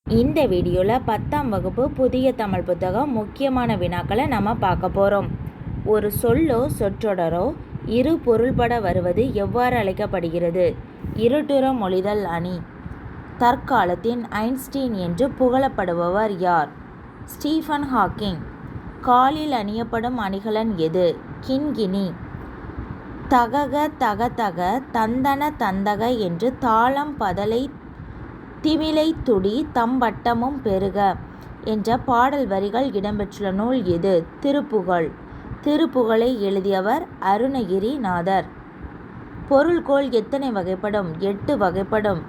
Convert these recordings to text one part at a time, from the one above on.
இந்த வீடியோவில் 10ஆம் வகுப்பு புதிய தமிழ் புத்தகம் முக்கியமான வினாக்களை நம்ம பார்க்க போகிறோம். ஒரு சொல்லோ சொற்றொடரோ இரு பொருள்பட வருவது எவ்வாறு அழைக்கப்படுகிறது? இருட்டுற மொழிதல் அணி. தற்காலத்தின் ஐன்ஸ்டீன் என்று புகழப்படுபவர் யார்? Stephen Hawking. காலில் அணியப்படும் அணிகலன் எது? கிண்கிணி. தகக தகதக தந்தன தந்தக என்று தாளம் பதலை திமிலை துடி தம்பட்டமும் பெருக என்ற பாடல் வரிகள் இடம்பெற்றுள்ள நூல் எது? திருப்புகழ். திருப்புகழை எழுதியவர் அருணகிரிநாதர். பொருள்கோள் எத்தனை வகைப்படும்? 8 வகைப்படும்.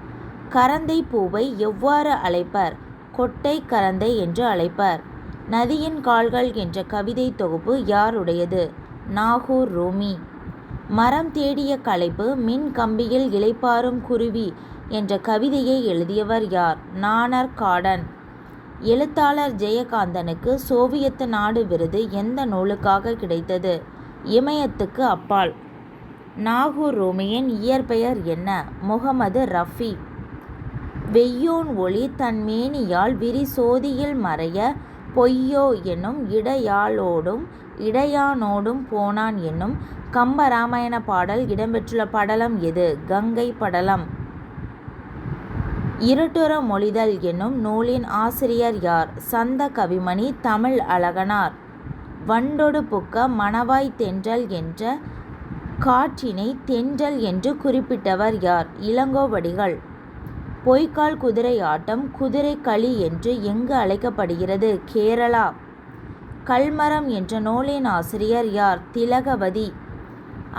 கரந்தை பூவை எவ்வாறு அழைப்பர்? கொட்டை கரந்தை என்று அழைப்பர். நதியின் கால்கள் என்ற கவிதை தொகுப்பு யாருடையது? நாகூர் ரூமி. மரம் தேடிய களைப்பு மின் கம்பியில் இளைப்பாறும் குருவி என்ற கவிதையை எழுதியவர் யார்? நாணர் காடன். எழுத்தாளர் ஜெயகாந்தனுக்கு சோவியத் நாடு விருது எந்த நூலுக்காக கிடைத்தது? இமயத்துக்கு அப்பால். நாகூர் ரூமியின் இயற்பெயர் என்ன? முகமது ரஃபி. வெய்யோன் ஒளி தன் மேனியால் விரி சோதியில் மறைய பொய்யோ என்னும் இடையானோடும் போனான் என்னும் கம்பராமாயண பாடல் இடம்பெற்றுள்ள படலம் எது? கங்கை படலம். இருட்டுற மொழிதல் என்னும் நூலின் ஆசிரியர் யார்? சந்த கவிமணி தமிழ் அழகனார். வண்டொடு புக்க மணவாய் தென்றல் என்ற காற்றினை தென்றல் என்று குறிப்பிட்டவர் யார்? இளங்கோவடிகள். பொய்க்கால் குதிரை ஆட்டம் குதிரை களி என்று எங்கு அழைக்கப்படுகிறது? கேரளா. கல்மரம் என்ற நூலின் ஆசிரியர் யார்? திலகவதி.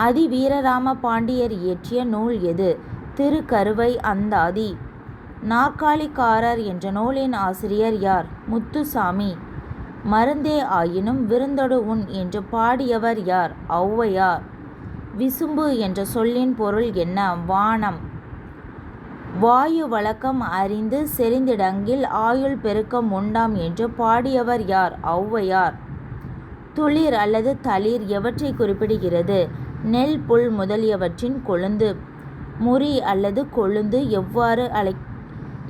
அதி வீரராம பாண்டியர் இயற்றிய நூல் எது? திருக்கருவை அந்தாதி. நாற்காலிக்காரர் என்ற நூலின் ஆசிரியர் யார்? முத்துசாமி. மருந்தே ஆயினும் விருந்தொடு உண் என்று பாடியவர் யார்? ஔவையார். விசும்பு என்ற சொல்லின் பொருள் என்ன? வானம். வாயு வழக்கம் அறிந்து செறிந்திடங்கில் ஆயுள் பெருக்கம் உண்டாம் என்று பாடியவர் யார்? ஔவையார். துளிர் அல்லது தளிர் எவற்றை குறிப்பிடுகிறது? நெல் புல் முதலியவற்றின் கொழுந்து. முறி அல்லது கொழுந்து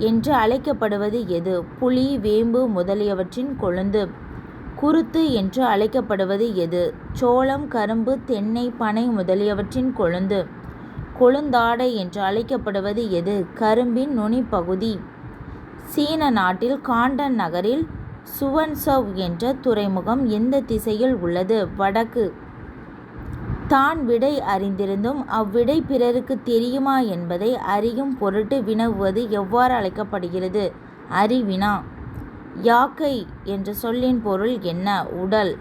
என்று அழைக்கப்படுவது எது? புளி வேம்பு முதலியவற்றின் கொழுந்து. குருத்து என்று அழைக்கப்படுவது எது? சோளம் கரும்பு தென்னை பனை முதலியவற்றின் கொழுந்து. கொழுந்தாடை என்று அழைக்கப்படுவது எது? கரும்பின் நுனிப்பகுதி. சீன நாட்டில் காண்டன் நகரில் சுவன்சவ் என்ற துறைமுகம் எந்த திசையில் உள்ளது? வடக்கு. தான் விடை அறிந்திருந்தும் அவ்விடை பிறருக்கு தெரியுமா என்பதை அறியும் பொருட்டு வினவுவது எவ்வாறு அழைக்கப்படுகிறது? அறிவினா. யாக்கை என்ற சொல்லின் பொருள் என்ன? உடல்.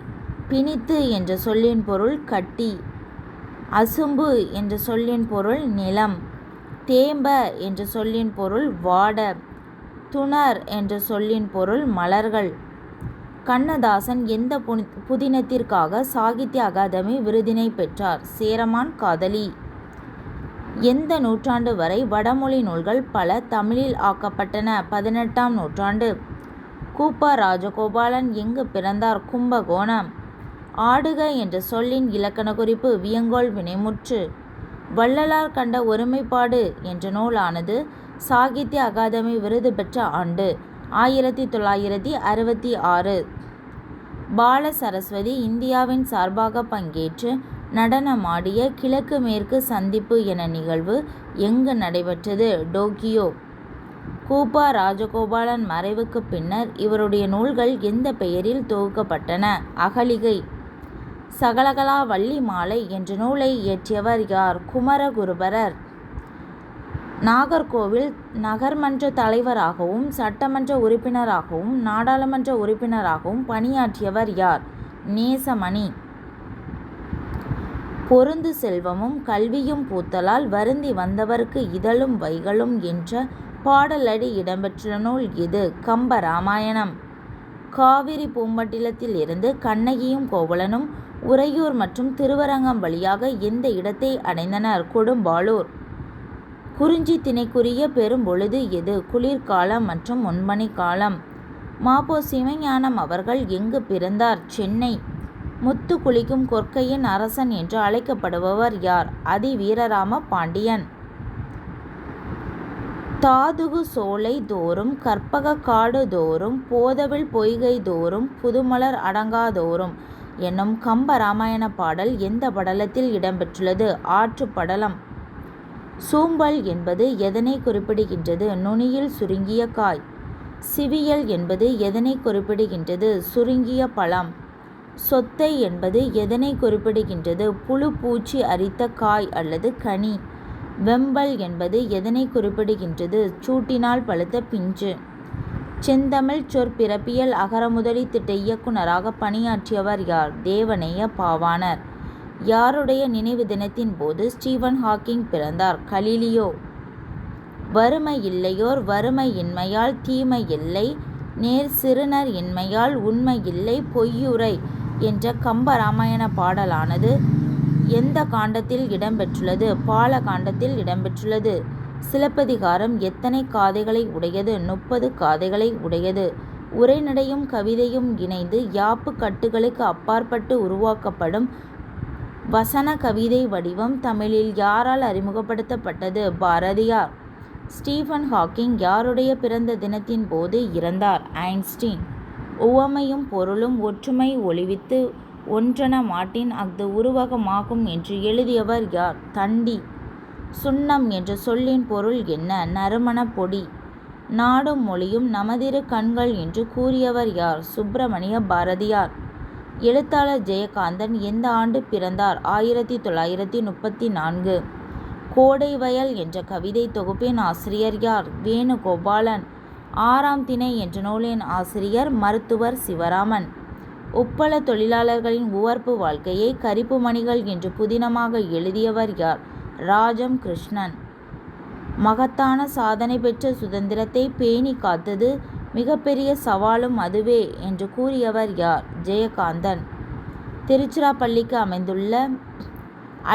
பிணித்து என்ற சொல்லின் பொருள் கட்டி. அசும்பு என்ற சொல்லின் பொருள் நிலம். தேம்ப என்ற சொல்லின் பொருள் வாட. துணர் என்ற சொல்லின் பொருள் மலர்கள். கண்ணதாசன் எந்த புதினத்திற்காக சாகித்ய அகாதமி விருதினை பெற்றார்? சேரமான் காதலி. எந்த நூற்றாண்டு வரை வடமொழி நூல்கள் பல தமிழில் ஆக்கப்பட்டன? 18ஆம் நூற்றாண்டு. கூப்பா ராஜகோபாலன் எங்கு பிறந்தார்? கும்பகோணம். ஆடுக என்ற சொல்லின் இலக்கண குறிப்பு வியங்கோள் வினைமுற்று. வள்ளலார் கண்ட ஒருமைப்பாடு என்ற நூலானது சாகித்ய அகாதமி விருது பெற்ற ஆண்டு 1966. பால சரஸ்வதி இந்தியாவின் சார்பாக பங்கேற்று நடனமாடிய கிழக்கு மேற்கு சந்திப்பு என நிகழ்வு எங்கு நடைபெற்றது? டோக்கியோ. கூப்பா ராஜகோபாலன் மறைவுக்கு பின்னர் இவருடைய நூல்கள் எந்த பெயரில் தொகுக்கப்பட்டன? அகலிகை. சகலகலா வள்ளி மாலை என்ற நூலை இயற்றியவர் யார்? குமரகுருபரர். நாகர்கோவில் நகர்மன்ற தலைவராகவும் சட்டமன்ற உறுப்பினராகவும் நாடாளுமன்ற உறுப்பினராகவும் பணியாற்றியவர் யார்? நேசமணி. பொருந்து செல்வமும் கல்வியும் பூத்தலால் வருந்தி வந்தவர்க்கு இதழும் வைகளும் என்ற பாடலடி இடம்பெற்றுள்ள நூல் எது? கம்பராமாயணம். காவிரி பூம்பட்டினத்தில் இருந்து கண்ணகியும் கோவலனும் உறையூர் மற்றும் திருவரங்கம் வழியாக எந்த இடத்தை அடைந்தனர்? கொடும்பாளூர். குறிஞ்சி திணைக்குரிய பெரும்பொழுது எது? குளிர்காலம் மற்றும் முன்பனி காலம். மாப்போ சிவஞானம் அவர்கள் எங்கு பிறந்தார்? சென்னை. முத்து குளிக்கும் கொற்கையின் அரசன் என்று அழைக்கப்படுபவர் யார்? அதி வீரராம பாண்டியன். தாதுகு சோலை தோறும் கற்பக காடு தோறும் போதவில் பொய்கை தோறும் புதுமலர் அடங்காதோறும் என்னும் கம்ப ராமாயண பாடல் எந்த படலத்தில் இடம்பெற்றுள்ளது? ஆற்று படலம். சூம்பல் என்பது எதனை குறிப்பிடுகின்றது? நுனியில் சுருங்கிய காய். சிவியல் என்பது எதனை குறிப்பிடுகின்றது? சுருங்கிய பழம். சொத்தை என்பது எதனை குறிப்பிடுகின்றது? புழு பூச்சி அரித்த காய் அல்லது கனி. வெம்பல் என்பது எதனை குறிப்பிடுகின்றது? சூட்டினால் பழுத்த பிஞ்சு. செந்தமிழ் சொற்பிறப்பியல் அகரமுதலி திட்ட இயக்குநராக பணியாற்றியவர் யார்? தேவநேய பாவாணர். யாருடைய நினைவு தினத்தின் போது ஸ்டீவன் ஹாக்கிங் பிறந்தார்? கலீலியோ. வறுமை இல்லையோர் வறுமை இன்மையால் தீமை இல்லை, நேர் சிறுநர் இன்மையால் உண்மை இல்லை பொய்யுரை என்ற கம்ப ராமாயண பாடலானது எந்த காண்டத்தில் இடம்பெற்றுள்ளது? பால காண்டத்தில் இடம்பெற்றுள்ளது. சிலப்பதிகாரம் எத்தனை காதைகளை உடையது? 30 காதைகளை உடையது. உரைநடையும் கவிதையும் இணைந்து யாப்பு கட்டுகளுக்கு அப்பாற்பட்டு உருவாக்கப்படும் வசன கவிதை வடிவம் தமிழில் யாரால் அறிமுகப்படுத்தப்பட்டது? பாரதியார். ஸ்டீஃபன் ஹாக்கிங் யாருடைய பிறந்த தினத்தின் போது இறந்தார்? ஐன்ஸ்டீன். உவமையும் பொருளும் ஒற்றுமை ஒழிவித்து ஒன்றென மாட்டின் அஃது உருவகமாகும் என்று எழுதியவர் யார்? தண்டி. சுண்ணம் என்ற சொல்லின் பொருள் என்ன? நறுமணப் பொடி. நாடும் மொழியும் நமதிரு கண்கள் என்று கூறியவர் யார்? சுப்பிரமணிய பாரதியார். எழுத்தாளர் ஜெயகாந்தன் எந்த ஆண்டு பிறந்தார்? 1934. கோடை வயல் என்ற கவிதை தொகுப்பின் ஆசிரியர் யார்? வேணுகோபாலன். 6ஆம் திணை என்ற நூலின் ஆசிரியர் மருத்துவர் சிவராமன். உப்பள தொழிலாளர்களின் உவர்ப்பு வாழ்க்கையை கரிப்பு மணிகள் என்று புதினமாக எழுதியவர் யார்? ராஜம் கிருஷ்ணன். மகத்தான சாதனை பெற்ற சுதந்திரத்தை பேணி காத்தது மிகப்பெரிய சவாலும் அதுவே என்று கூறியவர் யார்? ஜெயகாந்தன். திருச்சிராப்பள்ளிக்கு அமைந்துள்ள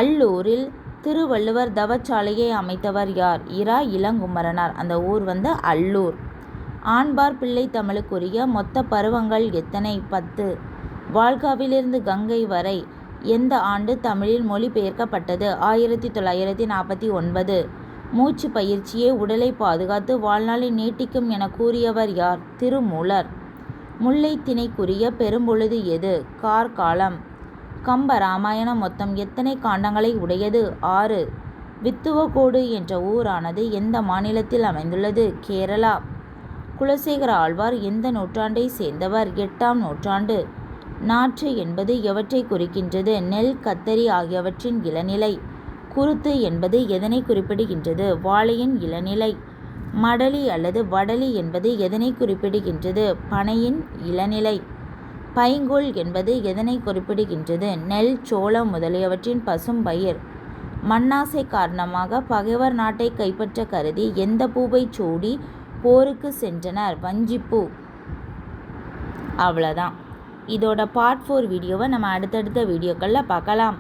அல்லூரில் திருவள்ளுவர் தவச்சாலையை அமைத்தவர் யார்? இரா இளங்குமரனார். அந்த ஊர் அல்லூர். ஆண்பார் பிள்ளை தமிழுக்குரிய மொத்த பருவங்கள் எத்தனை? 10. வால்காவிலிருந்து கங்கை வரை எந்த ஆண்டு தமிழில் மொழிபெயர்க்கப்பட்டது? 1949. மூச்சு பயிற்சியே உடலை பாதுகாத்து வாழ்நாளை நீட்டிக்கும் என கூறியவர் யார்? திருமூலர். முல்லை திணைக்குரிய பெரும்பொழுது எது? கார்காலம். கம்ப ராமாயணம் மொத்தம் எத்தனை காண்டங்களை உடையது? 6. வித்துவக்கோடு என்ற ஊரானது எந்த மாநிலத்தில் அமைந்துள்ளது? கேரளா. குலசேகர ஆழ்வார் எந்த நூற்றாண்டை சேர்ந்தவர்? 8ஆம் நூற்றாண்டு. நாற்று என்பது எவற்றை குறிக்கின்றது? நெல், கத்தரி ஆகியவற்றின் இளநிலை. குருத்து என்பது எதனை குறிப்பிடுகின்றது? வாழையின் இளநிலை. மடலி அல்லது வடலி என்பது எதனை குறிப்பிடுகின்றது? பனையின் இளநிலை. பைங்கூழ் என்பது எதனை குறிப்பிடுகின்றது? நெல், சோளம் முதலியவற்றின் பசும் பயிர். மண்ணாசை காரணமாக பகைவர் நாட்டை கைப்பற்ற கருதி எந்த பூவை சூடி போருக்கு சென்றனர்? வஞ்சிப்பூ. அவ்வளோதான். இதோட பார்ட் 4 வீடியோவை நம்ம அடுத்தடுத்த வீடியோக்களில் பார்க்கலாம்.